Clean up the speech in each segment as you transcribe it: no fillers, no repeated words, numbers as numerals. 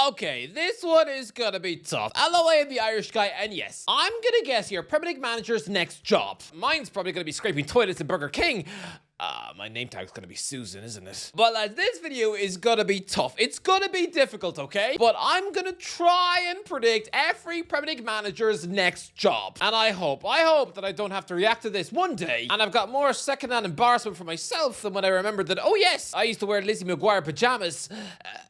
Okay, this one is gonna be tough. Hello, I am the Irish guy, and yes, I'm gonna guess your Premier League manager's next job. Mine's probably gonna be scraping toilets in Burger King. My name tag's gonna be Susan, isn't it? But lads, this video is gonna be tough. It's gonna be difficult, okay? But I'm gonna try and predict every Premier League manager's next job. And I hope that I don't have to react to this one day. And I've got more second-hand embarrassment for myself than when I remembered that, oh yes, I used to wear Lizzie McGuire pajamas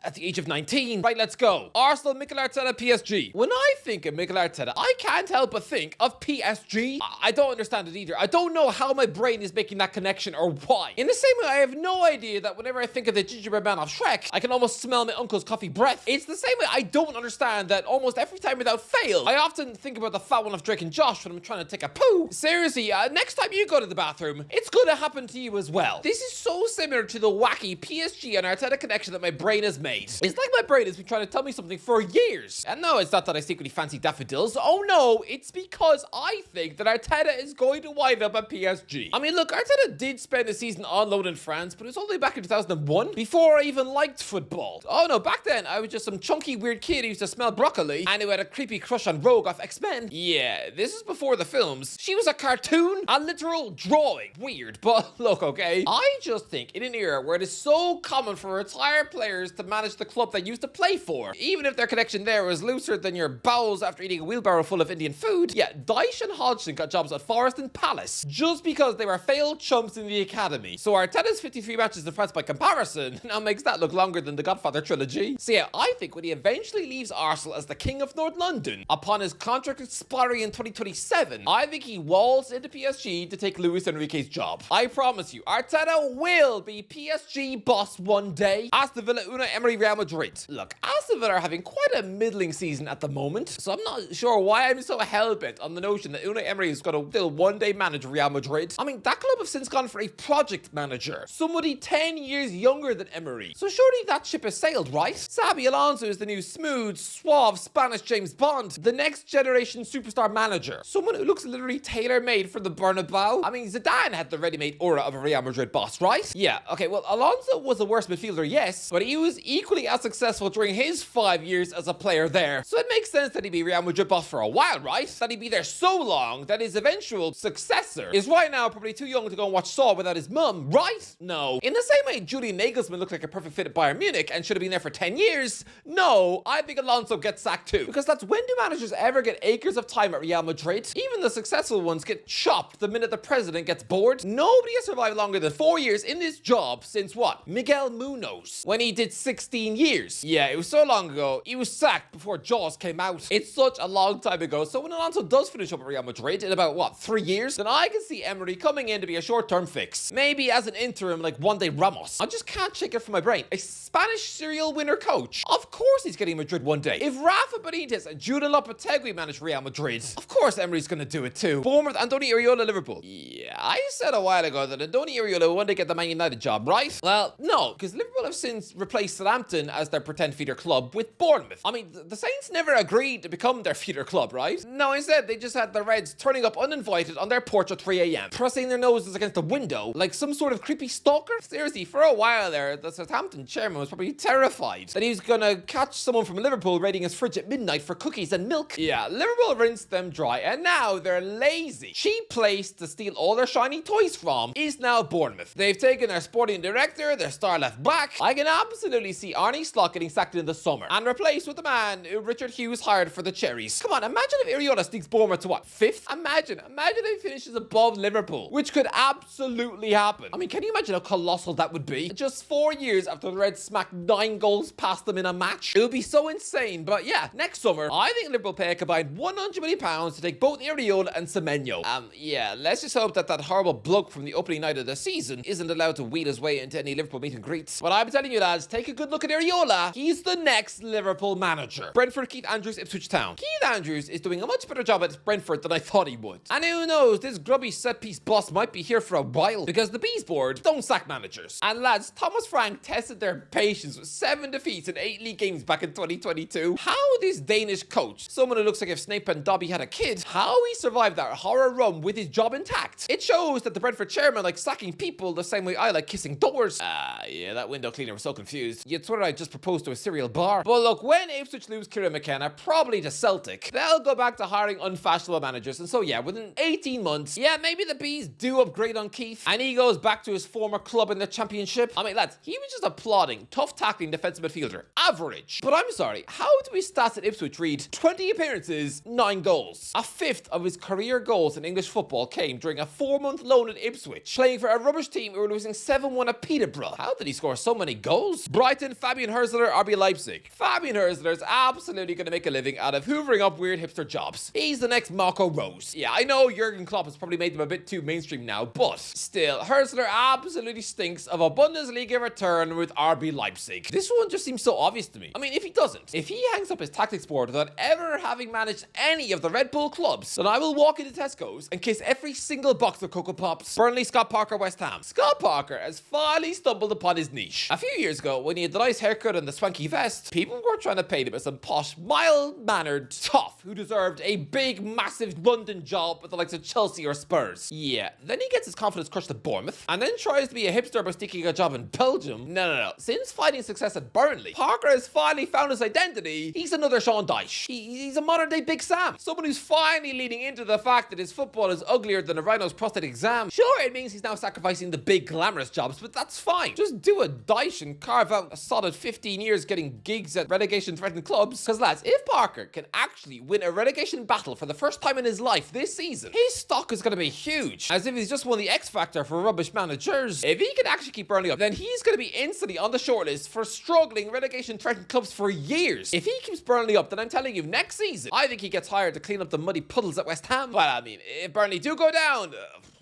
at the age of 19. Right, let's go. Arsenal, Mikel Arteta, PSG. When I think of Mikel Arteta, I can't help but think of PSG. I don't understand it either. I don't know how my brain is making that connection or why. In the same way, I have no idea that whenever I think of the gingerbread man of Shrek, I can almost smell my uncle's coffee breath. It's the same way I don't understand that almost every time without fail, I often think about the fat one of Drake and Josh when I'm trying to take a poo. Seriously, next time you go to the bathroom, it's gonna happen to you as well. This is so similar to the wacky PSG and Arteta connection that my brain has made. It's like my brain has been trying to tell me something for years. And no, it's not that I secretly fancy daffodils. Oh no, it's because I think that Arteta is going to wind up at PSG. I mean, look, Arteta did spend a season on loan in France, but it was all the way back in 2001 before I even liked football. Oh no, back then I was just some chunky weird kid who used to smell broccoli and who had a creepy crush on Rogue off X-Men. Yeah, this is before the films. She was a cartoon, a literal drawing. Weird, but look, okay, I just think in an era where it is so common for retired players to manage the club they used to play for, even if their connection there was looser than your bowels after eating a wheelbarrow full of Indian food, yeah, Dyche and Hodgson got jobs at Forest and Palace just because they were failed chumps in the academy. So Arteta's 53 matches in France by comparison now makes that look longer than the Godfather trilogy. So yeah, I think when he eventually leaves Arsenal as the King of North London, upon his contract expiring in 2027, I think he walls into PSG to take Luis Enrique's job. I promise you, Arteta will be PSG boss one day. Aston Villa, Unai Emery, Real Madrid. Look, Aston Villa are having quite a middling season at the moment, so I'm not sure why I'm so hell-bent on the notion that Unai Emery is going to still one day manage Real Madrid. I mean, that club have since gone for a project manager, somebody 10 years younger than Emery. So surely that ship has sailed, right? Xabi Alonso is the new smooth, suave Spanish James Bond, the next generation superstar manager. Someone who looks literally tailor-made for the Bernabeu. I mean, Zidane had the ready-made aura of a Real Madrid boss, right? Yeah, okay, well, Alonso was a worse midfielder, yes, but he was equally as successful during his 5 years as a player there. So it makes sense that he'd be Real Madrid boss for a while, right? That he'd be there so long that his eventual successor is right now probably too young to go and watch Saw without his mum, right? No. In the same way Julian Nagelsmann looked like a perfect fit at Bayern Munich and should have been there for 10 years, no, I think Alonso gets sacked too. Because that's when do managers ever get acres of time at Real Madrid? Even the successful ones get chopped the minute the president gets bored. Nobody has survived longer than 4 years in this job since what? Miguel Munoz, when he did 16 years. Yeah, it was so long ago, he was sacked before Jaws came out. It's such a long time ago, so when Alonso does finish up at Real Madrid in about, what, 3 years, then I can see Emery coming in to be a short-term fix. Maybe as an interim like one day Ramos. I just can't shake it from my brain. A Spanish serial winner coach. Of course he's getting Madrid one day. If Rafa Benitez and Jude Lopetegui manage Real Madrid, of course Emery's gonna do it too. Bournemouth, Andoni Iraola, Liverpool. Yeah, I said a while ago that Andoni Iraola will one day get the Man United job, right? Well, no, because Liverpool have since replaced Southampton as their pretend feeder club with Bournemouth. I mean, the Saints never agreed to become their feeder club, right? No, instead they just had the Reds turning up uninvited on their porch at 3 a.m, pressing their noses against the window like some sort of creepy stalker. Seriously, for a while there, the Southampton chairman was probably terrified that he was gonna catch someone from Liverpool raiding his fridge at midnight for cookies and milk. Yeah, Liverpool rinsed them dry, and now they're lazy. Cheap place to steal all their shiny toys from is now Bournemouth. They've taken their sporting director, their star left back. I can absolutely see Arne Slot getting sacked in the summer and replaced with the man who Richard Hughes hired for the Cherries. Come on, imagine if Iraola sneaks Bournemouth to what, 5th? Imagine if he finishes above Liverpool, which could absolutely happen. I mean, can you imagine how colossal that would be? Just 4 years after the Reds smacked 9 goals past them in a match. It would be so insane. But yeah, next summer, I think Liverpool pay a combined £100 million to take both Iraola and Semenyo. Yeah, let's just hope that that horrible bloke from the opening night of the season isn't allowed to wheel his way into any Liverpool meet and greets. But I'm telling you lads, take a good look at Iraola. He's the next Liverpool manager. Brentford, Keith Andrews, Ipswich Town. Keith Andrews is doing a much better job at Brentford than I thought he would. And who knows, this grubby set-piece boss might be here for a while. because the Bees board don't sack managers. And lads, Thomas Frank tested their patience with 7 defeats in 8 league games back in 2022. How this Danish coach, someone who looks like if Snape and Dobby had a kid, how he survived that horror run with his job intact. It shows that the Brentford chairman likes sacking people the same way I like kissing doors. Yeah, that window cleaner was so confused. You'd swear I just proposed to a cereal bar. But look, when Ipswich lose Kieran McKenna, probably to Celtic, they'll go back to hiring unfashionable managers. And so yeah, within 18 months, yeah, maybe the Bees do upgrade on Keith and he goes back to his former club in the Championship. I mean, lads, he was just a plodding, tough tackling defensive midfielder. Average. But I'm sorry, how do his stats at Ipswich read 20 appearances, 9 goals? A fifth of his career goals in English football came during a 4-month loan at Ipswich, playing for a rubbish team who were losing 7-1 at Peterborough. How did he score so many goals? Brighton, Fabian Hürzeler, RB Leipzig. Fabian Hürzeler is absolutely going to make a living out of hoovering up weird hipster jobs. He's the next Marco Rose. Yeah, I know Jurgen Klopp has probably made them a bit too mainstream now, but still, Hürzeler absolutely stinks of a Bundesliga return with RB Leipzig. This one just seems so obvious to me. I mean, if he doesn't, if he hangs up his tactics board without ever having managed any of the Red Bull clubs, then I will walk into Tesco's and kiss every single box of Cocoa Pops. Burnley, Scott Parker, West Ham. Scott Parker has finally stumbled upon his niche. A few years ago, when he had the nice haircut and the swanky vest, people were trying to paint him as some posh, mild-mannered tough who deserved a big, massive London job with the likes of Chelsea or Spurs. Yeah, then he gets his confidence crushed at Bournemouth, and then tries to be a hipster by sneaking a job in Belgium. No. Since finding success at Burnley, Parker has finally found his identity. He's another Sean Dyche. He's a modern-day Big Sam. Someone who's finally leaning into the fact that his football is uglier than a rhino's prostate exam. Sure, it means he's now sacrificing the big glamorous jobs, but that's fine. Just do a Dyche and carve out a solid 15 years getting gigs at relegation-threatened clubs. Because lads, if Parker can actually win a relegation battle for the first time in his life this season, his stock is going to be huge. As if he's just won the X Factor for rubbish managers. If he can actually keep Burnley up, then he's going to be instantly on the shortlist for struggling relegation-threatened clubs for years. If he keeps Burnley up, then I'm telling you, next season, I think he gets hired to clean up the muddy puddles at West Ham. But I mean, if Burnley do go down,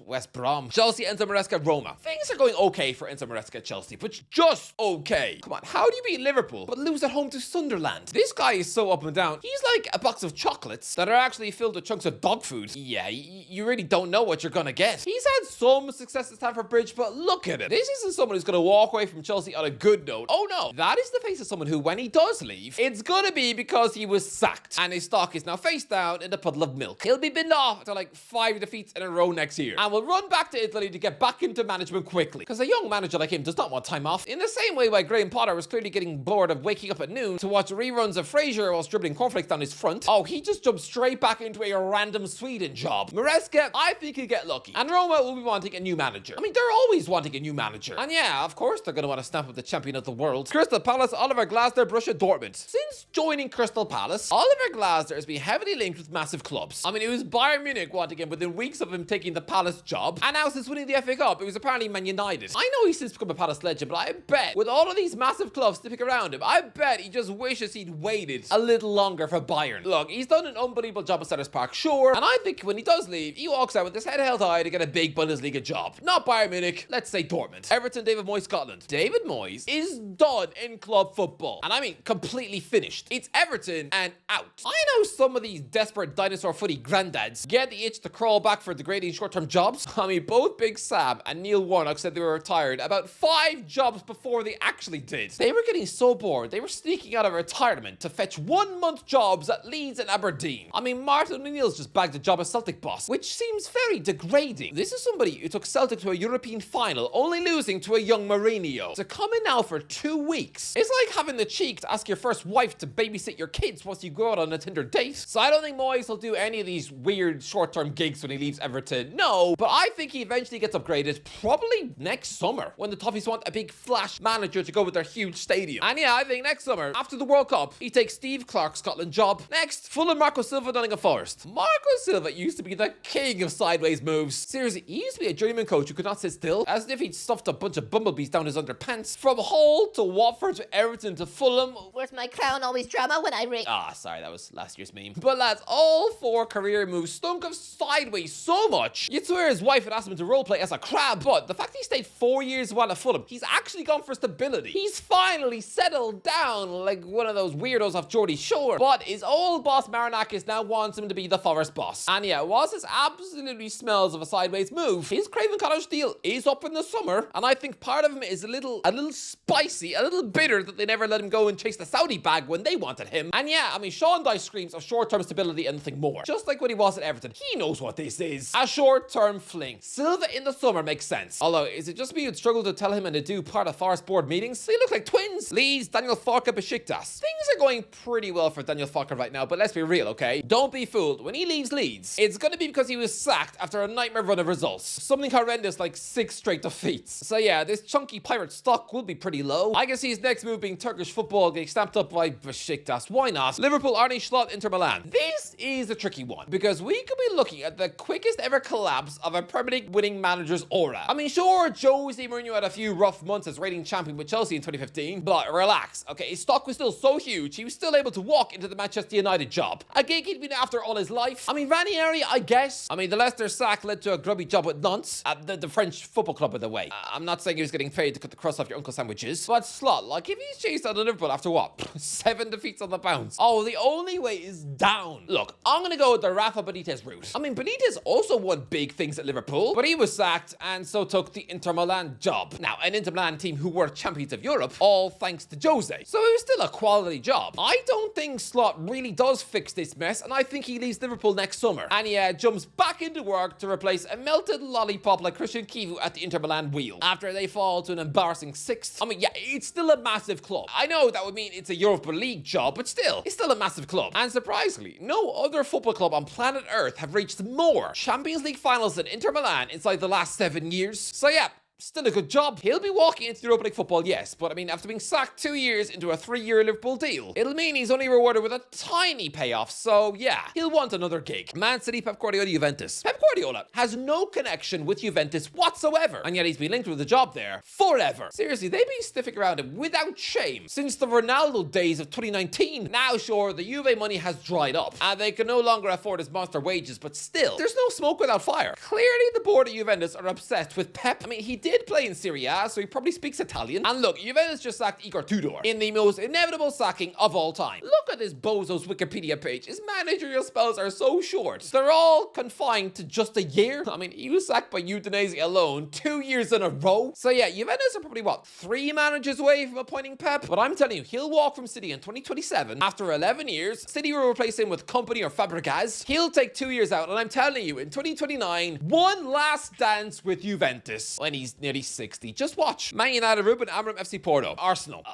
West Brom, Chelsea, Enzo Maresca, Roma. Things are going okay for Enzo Maresca at Chelsea, but just okay. Come on, how do you beat Liverpool but lose at home to Sunderland? This guy is so up and down. He's like a box of chocolates that are actually filled with chunks of dog food. Yeah, you really don't know what you're gonna get. He's had some success at Stamford Bridge, but look at it. This isn't someone who's gonna walk away from Chelsea on a good note. Oh no, that is the face of someone who, when he does leave, it's gonna be because he was sacked and his stock is now face down in a puddle of milk. He'll be binned off to like 5 defeats in a row next year and will run back to Italy to get back into management quickly, because a young manager like him does not want time off. In the same way why Graham Potter was clearly getting bored of waking up at noon to watch reruns of Frasier while dribbling cornflakes down his front. Oh, he just jumped straight back into a random Sweden job. Maresca, I think he'll get lucky. And Roma will be wanting a new manager. I mean, they're always wanting a new manager. And yeah, of course they're going to want to stamp up the champion of the world. Crystal Palace, Oliver Glasner, Borussia Dortmund. Since joining Crystal Palace, Oliver Glasner has been heavily linked with massive clubs. I mean, it was Bayern Munich wanting him within weeks of him taking the Palace job. And now since winning the FA Cup, it was apparently Man United. I know he's since become a Palace legend, but I bet with all of these massive clubs sniffing around him, I bet he just wishes he'd waited a little longer for Bayern. Look, he's done an unbelievable job at Sellers Park, sure, and I think when he does leave, he walks out with his head held high to get a big Bundesliga job. Not Bayern Munich, let's say Dortmund. Everton, David Moyes, Scotland. David Moyes is done in club football, and I mean completely finished. It's Everton and out. I know some of these desperate dinosaur footy granddads get the itch to crawl back for degrading short-term jobs. I mean, both Big Sam and Neil Warnock said they were retired about 5 jobs before they actually did. They were getting so bored, they were sneaking out of retirement to fetch 1-month jobs at Leeds and Aberdeen. I mean, Martin O'Neill's just bagged a job as Celtic boss, which seems very degrading. This is somebody who took Celtic to a European final, only losing to a young Mourinho. To come in now for 2 weeks, it's like having the cheek to ask your first wife to babysit your kids once you go out on a Tinder date. So I don't think Moyes will do any of these weird short-term gigs when he leaves Everton. No, but I think he eventually gets upgraded, probably next summer, when the Toffees want a big flash manager to go with their huge stadium. And yeah, I think next summer, after the World Cup, he takes Steve Clarke's Scotland job. Next, Fulham, Marco Silva, Nottingham Forest. Marco Silva used to be the king of sideways moves. Seriously, he used to be a journeyman coach who could not sit still, as if he'd stuffed a bunch of bumblebees down his underpants. From Hull to Watford to Everton to Fulham. Where's my crown? Always drama when I ring. Sorry, that was last year's meme. But lads, all 4 career moves stunk of sideways so much, you'd swear his wife had asked him to roleplay as a crab, but the fact he stayed 4 years while at Fulham, he's actually gone for stability. He's finally settled down like one of those weirdos off Geordie Shore, but his old boss Marinakis now wants him to be the Forest boss. And yeah, whilst this absolutely smells of a sideways move, his Craven Cottage deal is up in the summer, and I think part of him is a little spicy, a little bitter that they never let him go and chase the Saudi bag when they wanted him. And yeah, I mean, Sean Dyche screams of short-term stability and nothing more. Just like when he was at Everton, he knows what this is. A short-term fling. Silva in the summer makes sense. Although, is it just me who'd struggle to tell him and to do part of Forest board meetings? They look like twins. Leeds, Daniel Farke, Besiktas. Things are going pretty well for Daniel Farke right now, but let's be real, okay? Don't be fooled. When he leaves Leeds, it's going to be because he was sacked after a nightmare run of results. Something horrendous like 6 straight defeats. So yeah, this chunky pirate stock will be pretty low. I can see his next move being Turkish football getting stamped up by Besiktas. Why not? Liverpool, Arne Slot, Inter Milan. This is a tricky one because we could be looking at the quickest ever collapse of a Premier League winning manager's aura. I mean, sure, Jose Mourinho had a few rough months as reigning champion with Chelsea in 2015, but relax, okay? His stock was still so huge, he was still able to walk into the Manchester United job. A gig he'd been after all his life. I mean, Ranieri, I guess. I mean, the Leicester sack led to a grubby job with Nantes, at the French football club, by the way. I'm not saying he was getting paid to cut the crust off your uncle's sandwiches, but Slot, like, if he's chased out of Liverpool after what? 7 defeats on the bounce. Oh, the only way is down. Look, I'm gonna go with the Rafa Benitez route. I mean, Benitez also won big things at Liverpool, but he was sacked and so took the Inter Milan job. Now, an Inter Milan team who were champions of Europe, all thanks to Jose. So it was still a quality job. I don't think Slot really does fix this mess, and I think he leaves Liverpool next summer. And he jumps back into work to replace a melted lollipop like Christian Kivu at the Inter Milan wheel after they fall to an embarrassing 6th. I mean, yeah, it's still a massive club. I know that would mean it's a Europa League job, but still, it's still a massive club. And surprisingly, no other football club on planet Earth have reached more Champions League finals than Inter Milan inside the last 7 years. So yeah, still a good job. He'll be walking into the Europa League football, yes, but I mean, after being sacked 2 years into a 3-year Liverpool deal, it'll mean he's only rewarded with a tiny payoff, so yeah, he'll want another gig. Man City, Pep Guardiola, Juventus. Pep Guardiola has no connection with Juventus whatsoever, and yet he's been linked with a job there forever. Seriously, they've been sniffing around him without shame since the Ronaldo days of 2019. Now, sure, the Juve money has dried up, and they can no longer afford his monster wages, but still, there's no smoke without fire. Clearly, the board at Juventus are obsessed with Pep. I mean, he did play in Serie A, so he probably speaks Italian. And look, Juventus just sacked Igor Tudor in the most inevitable sacking of all time. Look at this bozo's Wikipedia page. His managerial spells are so short. They're all confined to just a year. I mean, he was sacked by Udinese alone 2 years in a row. So yeah, Juventus are probably, what, 3 managers away from appointing Pep? But I'm telling you, he'll walk from City in 2027. After 11 years, City will replace him with Company or Fabregas. He'll take 2 years out, and I'm telling you, in 2029, one last dance with Juventus when he's nearly 60. Just watch. Man United, Ruben Amorim, FC Porto. Arsenal.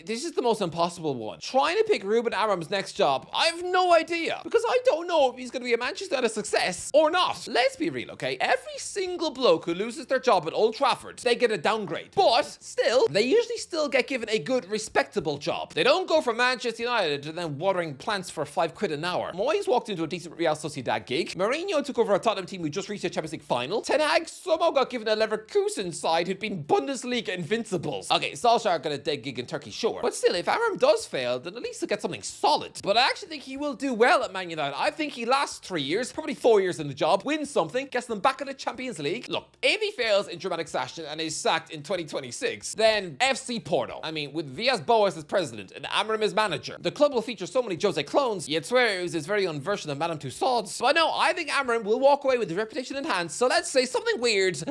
This is the most impossible one. Trying to pick Ruben Amorim's next job, I have no idea. Because I don't know if he's going to be a Manchester United success or not. Let's be real, okay? Every single bloke who loses their job at Old Trafford, they get a downgrade. But still, they usually still get given a good, respectable job. They don't go from Manchester United to then watering plants for £5 an hour. Moyes walked into a decent Real Sociedad gig. Mourinho took over a Tottenham team who just reached a Champions League final. Ten Hag somehow got given a Leverkusen side who'd been Bundesliga invincibles. Okay, Solskjaer got a dead gig in Turkey, sure. But still, if Amorim does fail, then at least he'll get something solid. But I actually think he will do well at Man United. I think he lasts 3 years, probably 4 years in the job, wins something, gets them back in the Champions League. Look, if he fails in dramatic fashion and is sacked in 2026, then FC Porto. I mean, with Villas-Boas as president and Amorim as manager, the club will feature so many Jose clones, you'd swear it was his very own version of Madame Tussauds. But no, I think Amorim will walk away with his reputation in hand, so let's say something weird,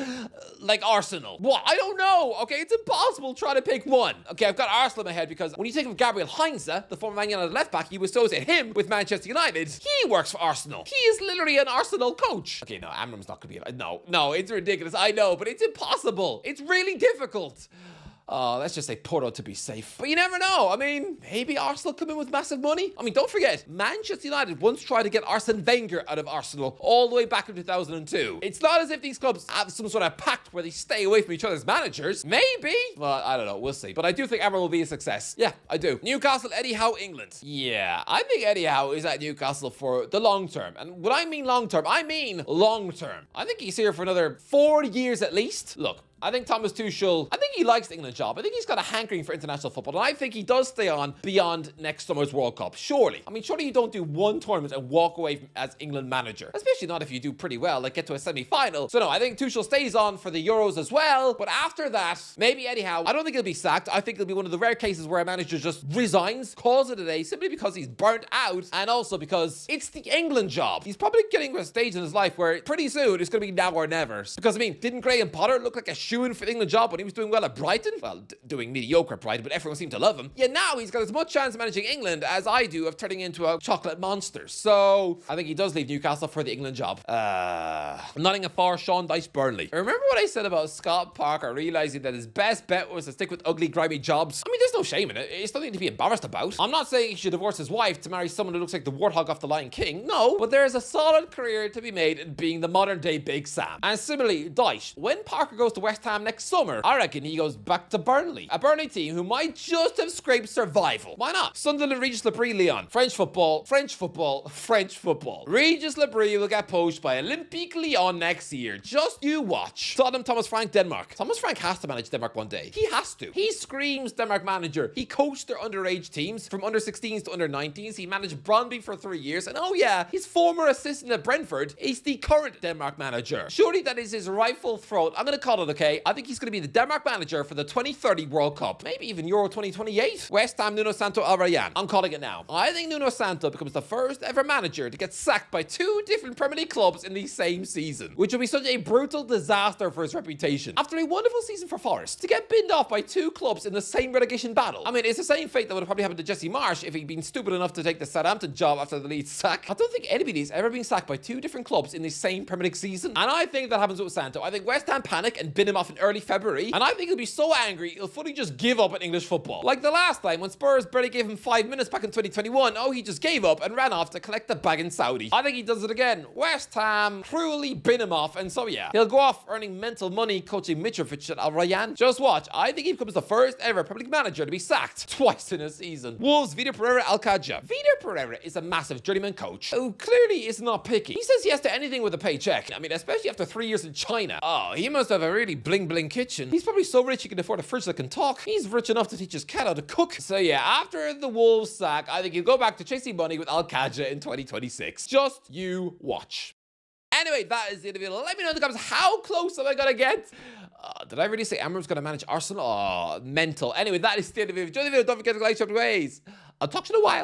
like Arsenal. What? I don't know, okay? It's impossible trying to pick one. Okay, I've got Arsenal in my head because when you think of Gabriel Heinze, the former Man United left-back, you associate him with Manchester United. He works for Arsenal. He is literally an Arsenal coach. Okay, no, Amorim's not going to be... No, it's ridiculous. I know, but it's impossible. It's really difficult. Let's just say Porto to be safe. But you never know. I mean, maybe Arsenal come in with massive money. I mean, don't forget, Manchester United once tried to get Arsene Wenger out of Arsenal all the way back in 2002. It's not as if these clubs have some sort of pact where they stay away from each other's managers. Maybe. Well, I don't know. We'll see. But I do think Amorim will be a success. Yeah, I do. Newcastle, Eddie Howe, England. Yeah, I think Eddie Howe is at Newcastle for the long term. And when I mean long term, I mean long term. I think he's here for another 4 years at least. Look, I think Thomas Tuchel, I think he likes the England job. I think he's got a hankering for international football, and I think he does stay on beyond next summer's World Cup. Surely. I mean, surely you don't do one tournament and walk away as England manager, especially not if you do pretty well, like get to a semi-final. So no, I think Tuchel stays on for the Euros as well, but after that, maybe anyhow, I don't think he'll be sacked. I think it'll be one of the rare cases where a manager just resigns, calls it a day, simply because he's burnt out, and also because it's the England job. He's probably getting to a stage in his life where pretty soon it's going to be now or never. Because, I mean, didn't Graham Potter look like a shoo-in for the England job when he was doing well at Brighton? Well, doing mediocre at Brighton, but everyone seemed to love him. Yeah, now he's got as much chance of managing England as I do of turning into a chocolate monster. So, I think he does leave Newcastle for the England job. Nottingham Forest, Sean Dyche, Burnley. Remember what I said about Scott Parker realizing that his best bet was to stick with ugly, grimy jobs? I mean, there's no shame in it. It's nothing to be embarrassed about. I'm not saying he should divorce his wife to marry someone who looks like the warthog off the Lion King. No, but there's a solid career to be made in being the modern day Big Sam. And similarly, Dyche, when Parker goes to West Ham next summer, I reckon he goes back to Burnley. A Burnley team who might just have scraped survival. Why not? Sunderland, Regis Labrie, Lyon. French football, French football, French football. Regis Labrie will get poached by Olympique Lyon next year. Just you watch. Tottenham, Thomas Frank, Denmark. Thomas Frank has to manage Denmark one day. He has to. He screams Denmark manager. He coached their underage teams from under 16s to under 19s. He managed Brøndby for 3 years. And oh yeah, his former assistant at Brentford is the current Denmark manager. Surely that is his rightful throne. I'm going to call it, okay? I think he's going to be the Denmark manager for the 2030 World Cup. Maybe even Euro 2028. West Ham, Nuno Santo, Al Rayyan. I'm calling it now. I think Nuno Santo becomes the first ever manager to get sacked by 2 different Premier League clubs in the same season, which would be such a brutal disaster for his reputation. After a wonderful season for Forest, to get binned off by 2 clubs in the same relegation battle. I mean, it's the same fate that would have probably happened to Jesse Marsh if he'd been stupid enough to take the Southampton job after the Leeds sack. I don't think anybody's ever been sacked by 2 different clubs in the same Premier League season. And I think that happens with Santo. I think West Ham panic and bin him off in early February. And I think he'll be so angry, he'll fully just give up on English football. Like the last time when Spurs barely gave him 5 minutes back in 2021. Oh, he just gave up and ran off to collect the bag in Saudi. I think he does it again. West Ham cruelly bin him off. And so yeah, he'll go off earning mental money coaching Mitrovic at Al Rayyan. Just watch. I think he becomes the first ever public manager to be sacked twice in a season. Wolves, Vitor Pereira, Alcaja. Vitor Pereira is a massive journeyman coach who clearly is not picky. He says yes to anything with a paycheck. I mean, especially after 3 years in China. Oh, he must have a really bling kitchen. He's probably so rich he can afford a fridge that can talk. He's rich enough to teach his cat how to cook. So yeah, after the Wolves sack, I think he'll go back to chasing money with Alcaja in 2026. Just you watch. Anyway, that is the end of it. Let me know in the comments, how close am I gonna get? Did I really say Amorim's gonna manage Arsenal? Oh, mental. Anyway, that is the end of the video. Enjoy the video. Don't forget to like, subscribe, ways. I'll talk to you in a while.